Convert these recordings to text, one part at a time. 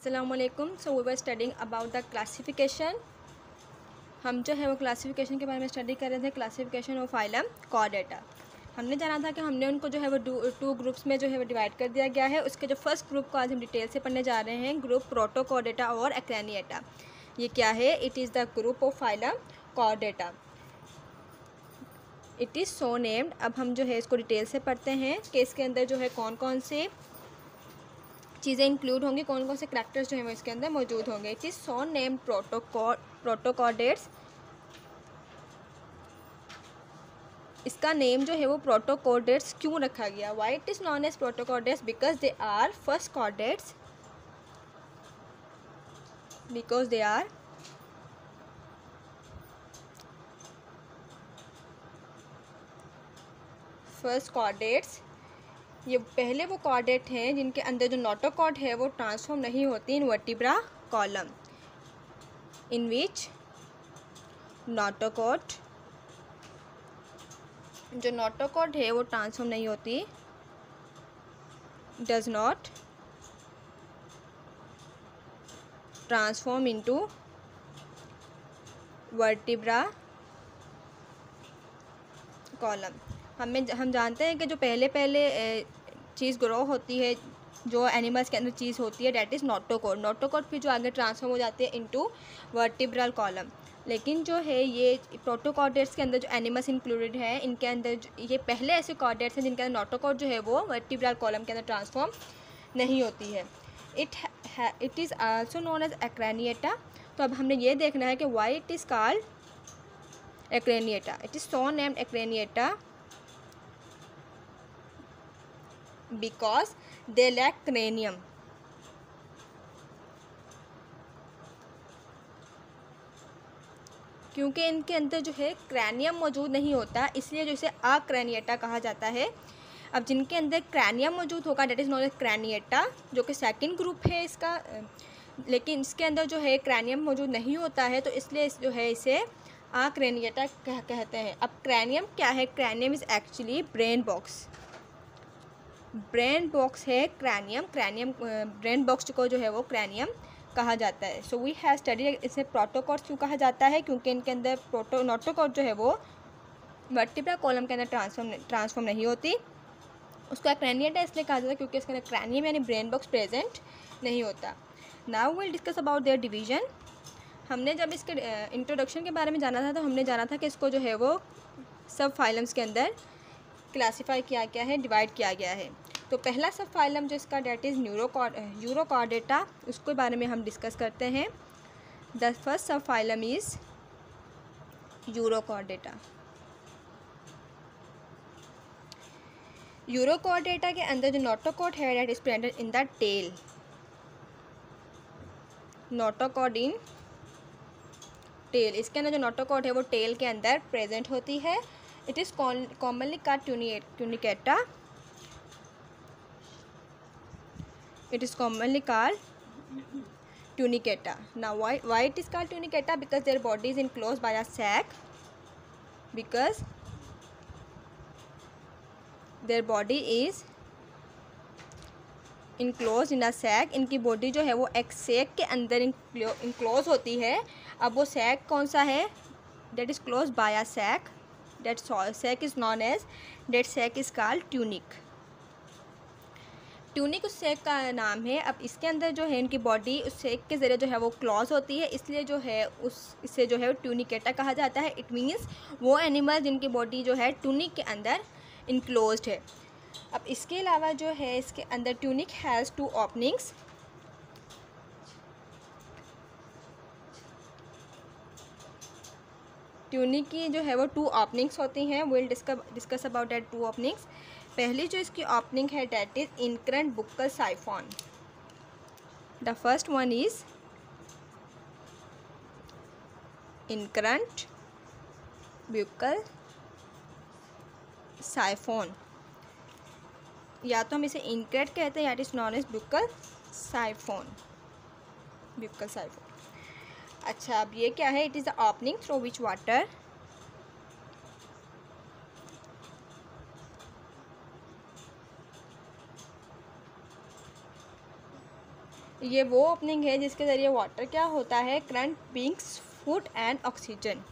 अस्सलामुअलैकुम। So we were studying about the classification. हम जो है वो क्लासिफिकेशन के बारे में स्टडी कर रहे थे, क्लासिफिकेशन ऑफ फाइलम कॉर्डेटा। हमने जाना था कि हमने उनको जो है वो टू ग्रुप्स में जो है वो डिवाइड कर दिया गया है। उसके जो फर्स्ट ग्रुप को आज हम डिटेल से पढ़ने जा रहे हैं, ग्रुप प्रोटोकॉर्डेटा और एक्रेनिएटा। ये क्या है? It is the group of phylum Chordata. It is so named. अब हम जो है इसको डिटेल से पढ़ते हैं कि इसके अंदर जो है कौन कौन से चीज़ें इंक्लूड होंगी, कौन कौन से करैक्टर्स जो हैं वो इसके अंदर मौजूद होंगे। It is so named protochordates. इसका नेम जो है वो प्रोटोकॉर्डेट्स क्यों रखा गया? Why it is known as protochordates? Because they are first chordates, because they are first chordates. ये पहले वो कॉर्डेट हैं जिनके अंदर जो नोटोकॉर्ड है वो ट्रांसफॉर्म नहीं होती इन वर्टिब्रा कॉलम, इन विच नोटोकॉर्ड जो नोटोकॉर्ड है वो ट्रांसफॉर्म नहीं होती, does not transform into vertebra column. हम जानते हैं कि जो पहले चीज़ ग्रो होती है, जो एनिमल्स के अंदर चीज़ होती है, डैट इज़ नोटोकॉर्ड। नोटोकॉर्ड फिर जो आगे ट्रांसफॉर्म हो जाती है इनटू वर्टिब्रल कॉलम। लेकिन जो है ये प्रोटोकॉर्डेट्स के अंदर जो एनिमल्स इंक्लूडेड हैं, इनके अंदर ये पहले ऐसे कॉर्डेट्स हैं जिनके अंदर नोटोकॉर्ड जो है वो वर्टिब्रल कॉलम के अंदर ट्रांसफॉर्म नहीं होती है। It is also known as Acraniata. तो अब हमने ये देखना है कि why it is called Acraniata. It is so named Acraniata because they lack cranium। क्योंकि इनके अंदर जो है क्रैनियम मौजूद नहीं होता, इसलिए जो इसे अक्रैनिएटा कहा जाता है। अब जिनके अंदर क्रैनियम मौजूद होगा डेट इज़ नॉन एज क्रैनिएटा, जो कि सेकंड ग्रुप है इसका। लेकिन इसके अंदर जो है क्रैनियम मौजूद नहीं होता है, तो इसलिए जो है इसे अक्रैनिएटा कहते हैं। अब क्रैनियम क्या है? Cranium is actually brain box. Brain box है क्रैनियम। ब्रेन बॉक्स को जो है वो क्रैनियम कहा जाता है। So we have study. इसे प्रोटोकॉर्ड्स क्यों कहा जाता है? क्योंकि इनके अंदर नोटोकॉर्ड जो है वो वर्टिब्रा कॉलम के अंदर ट्रांसफॉर्म नहीं होती। उसको एक्रेनिएटा इसलिए कहा जाता है क्योंकि इसके अंदर क्रैनियम यानी ब्रेन बॉक्स प्रेजेंट नहीं होता। Now will discuss about their division. हमने जब इसके इंट्रोडक्शन के बारे में जाना था तो हमने जाना था कि इसको जो है वो सब फाइलम्स के अंदर क्लासीफाई किया गया है, डिवाइड किया गया है। तो पहला सब फाइलम जो इसका डेट इज़ यूरोकॉर्डेटा, उसके बारे में हम डिस्कस करते हैं। The first sub phylum is urochordata. Urochordata के अंदर जो नोटोकॉर्ड है that is present in the tail. Notochord in tail, इसके अंदर जो नोटोकॉर्ड है वो टेल के अंदर प्रेजेंट होती है। It is commonly called Tunicata. It is commonly called tunicata. Now why it is called tunicata? Because their body is enclosed by a sac. Because their body is enclosed in a sac. इनकी body जो है वो एक sac के अंदर enclose होती है। अब वो सैक कौन सा है? That is closed by a sac. That sac is known as, that sac is called tunic. Tunic उस सेक का नाम है। अब इसके अंदर जो है इनकी बॉडी उस सेक के ज़रिए जो है वो क्लॉज होती है, इसलिए जो है इससे जो है ट्यूनिकेटा कहा जाता है। इट मीन्स वो एनिमल जिनकी बॉडी जो है ट्यूनिक के अंदर इनक्लोज्ड है। अब इसके अलावा जो है इसके अंदर tunic has two openings. Tunic की जो है वो टू ओपनिंग्स होती हैं। Will discuss about that two openings. पहली जो इसकी ओपनिंग है that is incurrent buccal siphon. The first one is incurrent buccal siphon, या तो हम इसे इनकरेंट कहते हैं या it is known as buccal siphon. Buccal siphon. अच्छा, अब ये क्या है? It is the opening through which water ये वो ओपनिंग है जिसके ज़रिए वाटर क्या होता है, current brings food and oxygen.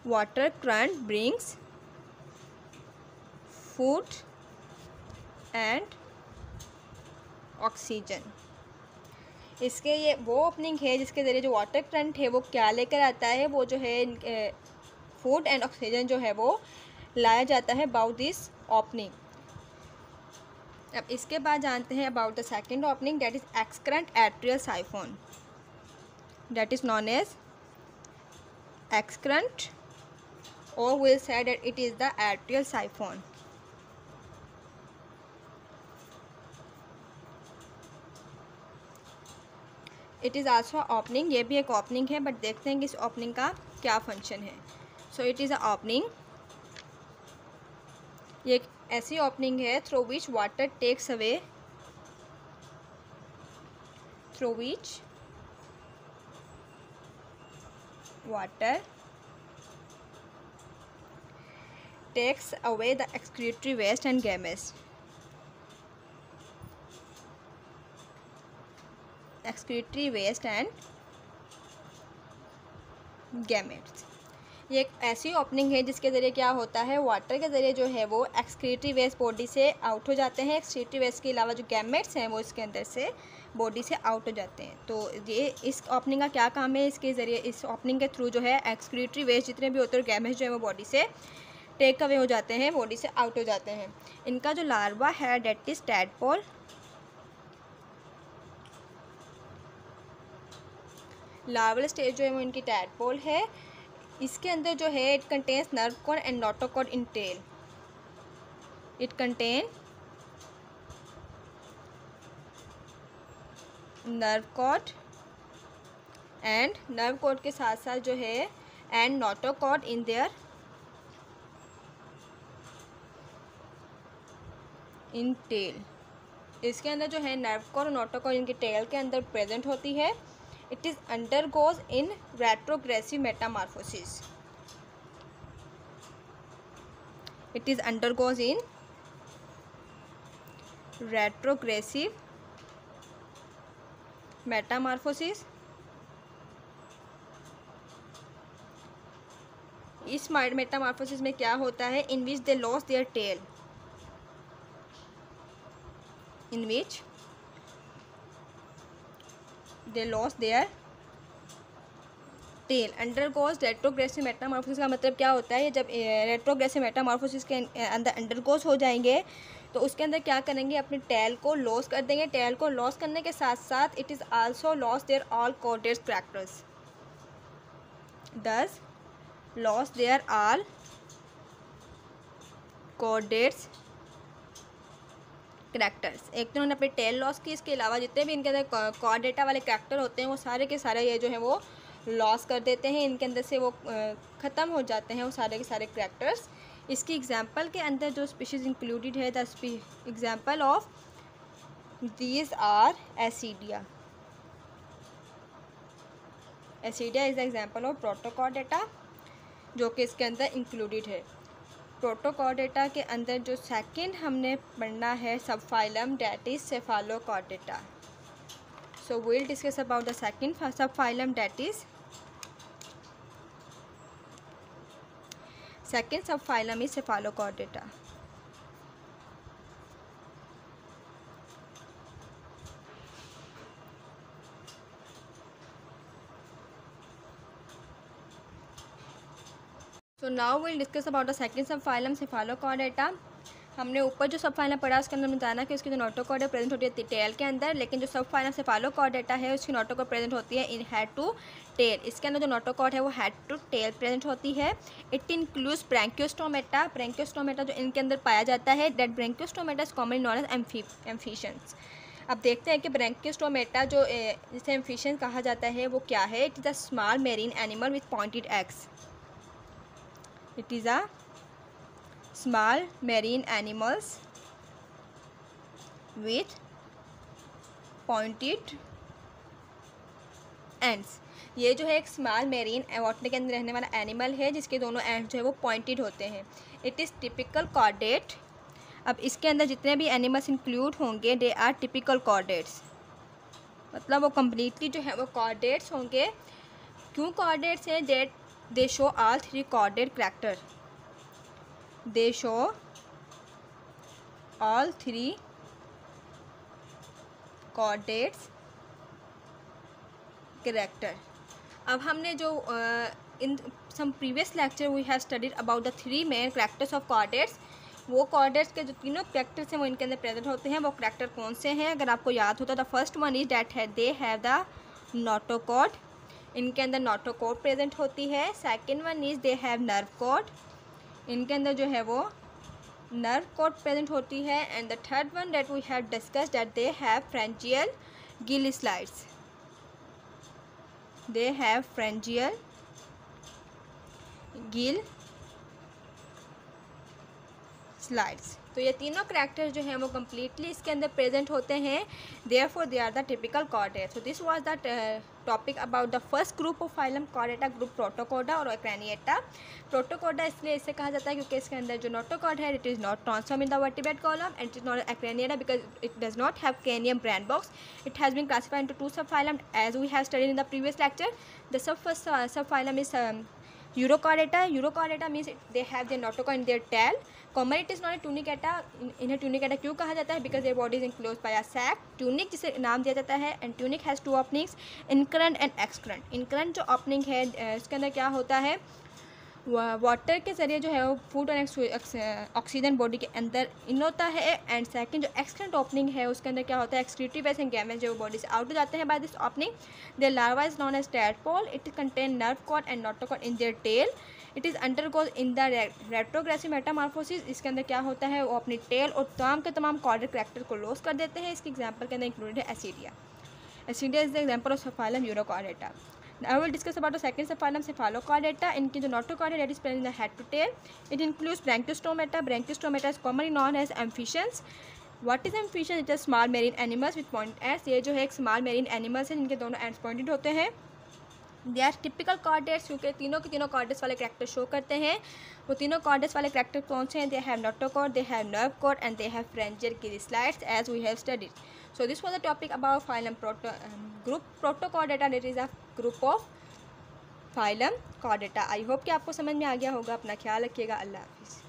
Water current brings food and oxygen. इसके ये वो ओपनिंग है जिसके ज़रिए जो वाटर करंट है वो क्या लेकर आता है, वो जो है फूड एंड ऑक्सीजन जो है वो लाया जाता है अबाउट दिस ओपनिंग। अब इसके बाद जानते हैं about the second opening, that is excurrent atrial siphon, that is known as excurrent or we'll say that it is the atrial siphon. It is also opening, ये भी एक ओपनिंग है, but देखते हैं कि इस ओपनिंग का क्या फंक्शन है। So it is a opening, ये एक ऐसी ओपनिंग है through which water takes away, through which water takes away the excretory waste and gametes. Excretory waste and gametes. ये एक ऐसी ओपनिंग है जिसके ज़रिए क्या होता है, वाटर के ज़रिए जो है वो एक्सक्रीटरी वेस्ट बॉडी से आउट हो जाते हैं। एक्सक्रीटरी वेस्ट के अलावा जो गैमेट्स हैं वो इसके अंदर से बॉडी से आउट हो जाते हैं। तो ये इस ओपनिंग का क्या काम है, इसके ज़रिए इस ओपनिंग के थ्रू जो है एक्सक्रीटरी वेस्ट जितने भी होते हैं गैमेट्स जो है वो बॉडी से टेक अवे हो जाते हैं, बॉडी से आउट हो जाते हैं। इनका जो लार्वा है that is tadpole, larval stage जो है वो इनकी टैडपोल है। इसके अंदर जो है it contains nerve cord and notochord in tail, it contain nerve cord and nerve cord के साथ साथ जो है and notochord in there in tail. इसके अंदर जो है नर्व कॉर्ड और नोटोकॉर्ड इनके टेल के अंदर प्रेजेंट होती है। It is undergoes in retrogressive metamorphosis, it is undergoes in retrogressive metamorphosis. इस मेटामॉर्फोसिस में क्या होता है, in which they loss their tail, in which they lost their tail. Undergoes retrogressive metamorphosis का मतलब क्या होता है, जब retrogressive metamorphosis के अंदर अंडरगोज हो जाएंगे तो उसके अंदर क्या करेंगे, अपने टेल को लॉस कर देंगे। टेल को लॉस करने के साथ साथ it is also loss their all chordates characters, thus loss their all chordates characters. एक तो उन्होंने अपनी टेल लॉस की, इसके अलावा जितने भी इनके अंदर कॉर्ड डेटा वाले करैक्टर होते हैं वो सारे के सारे ये जो है वो लॉस कर देते हैं, इनके अंदर से वो ख़त्म हो जाते हैं वो सारे के सारे करैक्टर्स। इसकी एग्जांपल के अंदर जो स्पीशीज़ इंक्लूडेड है, the example of these are Ascidia. Ascidia is the example of Protochordata जो कि इसके अंदर इंक्लूडेड है। प्रोटोकॉर्डेटा के अंदर जो सेकंड हमने पढ़ना है sub phylum, that is Cephalochordata. So we will discuss about the second sub phylum, that is second sub phylum is Cephalochordata. So now will discuss about the second sub phylum Cephalochordata. हमने ऊपर जो सब phylum पढ़ा उसके अंदर में जाना कि उसकी जो नोटोकॉर्ड प्रेजेंट होती है टेल के अंदर, लेकिन जो सब फाइलम सेफालोकॉर्डेटा है उसकी नोटोकॉर्ड प्रेजेंट होती है इन हेड टू टेल। इसके अंदर जो नोटोकॉर्ड है वो हेड टू टेल प्रेजेंट होती है। इट इंक्लूड्स ब्रैंकियोस्टोमेटा, ब्रैंकियोस्टोमेटा जो इनके अंदर पाया जाता है, that Branchiostomata is commonly known as amphioxus. अब देखते हैं कि ब्रैंकियोस्टोमेटा जो जिसे एम्फिशियन कहा जाता है वो क्या है। It is a small marine animal with pointed eggs, it is a small marine animals with pointed ends। ये जो है एक स्मॉल मेरीन वाटर के अंदर रहने वाला एनिमल है जिसके दोनों एंड जो है वो पॉइंटेड होते हैं। इट इज़ टिपिकल कॉर्डेट अब इसके अंदर जितने भी एनिमल्स इंक्लूड होंगे दे आर टिपिकल कॉर्डेट्स, मतलब वो कम्प्लीटली जो है वो कॉर्डेट्स होंगे। क्यों कॉर्डेट्स हैं? That they show all 3 chordate character, they show all 3 chordates character. अब हमने जो in some previous lecture we have studied about the 3 main characters of chordates, वो कॉर्डेट्स के जो तीनों कैरेक्टर्स हैं वो इनके अंदर प्रेजेंट होते हैं। वो कैरेक्टर कौन से हैं? अगर आपको याद होता, the first one is that है दे हैव द नोटोकॉर्ड, इनके अंदर नोटोकॉर्ड प्रेजेंट होती है। Second one is they have nerve cord, इनके अंदर जो है वो नर्व कॉर्ड प्रेजेंट होती है। And the third one that we have discussed that they have pharyngeal gill slides, they have pharyngeal gill slides. तो ये तीनों कैरेक्टर्स जो हैं वो कम्प्लीटली इसके अंदर प्रेजेंट होते हैं, therefore they are the typical chordates. So this was the topic about the first group of phylum Chordata, group Protochorda और क्रैनिएटा। प्रोटोकोडा इसलिए इसे कहा जाता है क्योंकि इसके अंदर जो नोटोकॉर्ड है it is not transform in the vertebrate column and it is not Craniata because it does not have cranium brand box. It has been classified into 2 subphylum as we have studied in the previous lecture. The first subphylum is Urochordata. Urochordata means they have their notochord in their tail. Common it is not a tunicata. इन्हें tunicata क्यों कहा जाता है? Because their body is enclosed by a sac. Tunic जिसे नाम दिया जाता है and tunic has 2 openings, incurrent and excurrent. Incurrent जो opening है इसके अंदर क्या होता है? वाटर के ज़रिए जो है वो फूड और ऑक्सीजन बॉडी के अंदर इन होता है। एंड सेकंड जो एक्सक्रेंट ओपनिंग है उसके अंदर क्या होता है? एक्सक्रीटिव वेस्ट एंड गैमेज जो बॉडी से आउट हो जाते हैं by this opening. Their larva is known as tadpole, it contain nerve cord and notochord in their tail, it is undergoes in the retrogressive metamorphosis. इसके अंदर क्या होता है? वो अपनी टेल और तमाम के तमाम कॉर्डेट कैरेक्टर को लॉस कर देते हैं। इसके एग्जाम्पल के अंदर इंक्लूडेड है Ascidia. Ascidia is the example of subphylum Urochordata. I will discuss about the second subphylum Cephalochordata. इनकी जो notochord है that is present in the head to tail. It includes Branchiostomata. Branchiostomata is commonly known as amphibians. What is amphibian? It is small marine animals with point ends. ये जो है एक small marine animals हैं जिनके दोनों ends pointed होते हैं। They are typical chordates क्योंकि तीनों के तीनों कॉर्डेट्स वाले कैरेक्टर शो करते हैं। वो तीनों कॉर्डेट्स वाले कैरेक्टर कौन से हैं? They have notochord, they have nerve cord and they have pharyngeal gill slides as we have studied. So this was the topic about phylum group protochordata, that is a group of phylum chordata. I hope कि आपको समझ में आ गया होगा। अपना ख्याल रखिएगा। अल्लाह हाफिज़।